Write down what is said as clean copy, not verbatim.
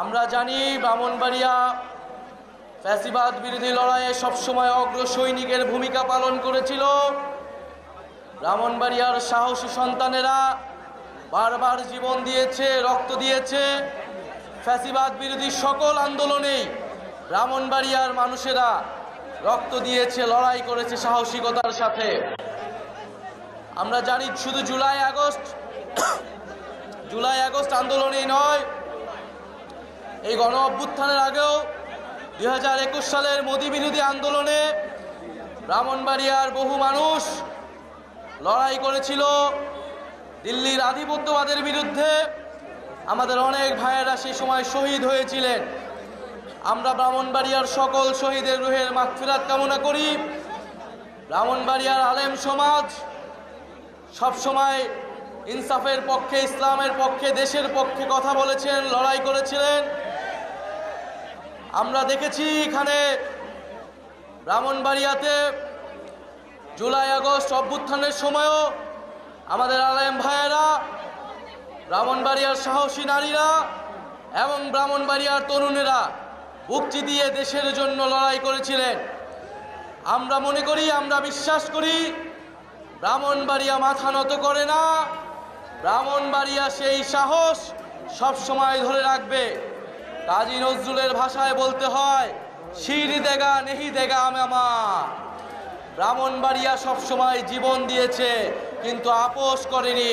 আমরা জানি ব্রাহ্মণবাড়িয়া ফ্যাসিবাদ বিরোধী লড়াইয়ে সবসময় অগ্রসৈনিকের ভূমিকা পালন করেছিল। ব্রাহ্মণবাড়িয়ার সাহসী সন্তানেরা বারবার জীবন দিয়েছে, রক্ত দিয়েছে। ফ্যাসিবাদ বিরোধী সকল আন্দোলনেই ব্রাহ্মণবাড়িয়ার মানুষেরা রক্ত দিয়েছে, লড়াই করেছে সাহসিকতার সাথে। আমরা জানি শুধু জুলাই আগস্ট আন্দোলনেই নয়, এই গণ অভ্যুত্থানের আগেও 2021 সালের মোদি বিরোধী আন্দোলনে ব্রাহ্মণবাড়িয়ার বহু মানুষ লড়াই করেছিল দিল্লির আধিপত্যবাদের বিরুদ্ধে। আমাদের অনেক ভাইয়েরা সেই সময় শহীদ হয়েছিলেন। আমরা ব্রাহ্মণবাড়িয়ার সকল শহীদের রুহের মাগফিরাত কামনা করি। ব্রাহ্মণবাড়িয়ার আলেম সমাজ সবসময় ইনসাফের পক্ষে, ইসলামের পক্ষে, দেশের পক্ষে কথা বলেছেন, লড়াই করেছিলেন। আমরা দেখেছি এখানে ব্রাহ্মণবাড়িয়াতে জুলাই আগস্ট অভ্যুত্থানের সময়ও আমাদের আলেম ভাইয়েরা, ব্রাহ্মণবাড়িয়ার সাহসী নারীরা এবং ব্রাহ্মণবাড়িয়ার তরুণেরা বুক চিতিয়ে দেশের জন্য লড়াই করেছিলেন। আমরা মনে করি, আমরা বিশ্বাস করি, ব্রাহ্মণবাড়িয়া মাথা নত করে না। ব্রাহ্মণবাড়িয়া সেই সাহস সব সময় ধরে রাখবে। কাজী নজরুলের ভাষায় বলতে হয়, শির দেগা নেহি দেগা মামা। ব্রাহ্মণবাড়িয়া সব সময় জীবন দিয়েছে, কিন্তু আপোষ করেনি।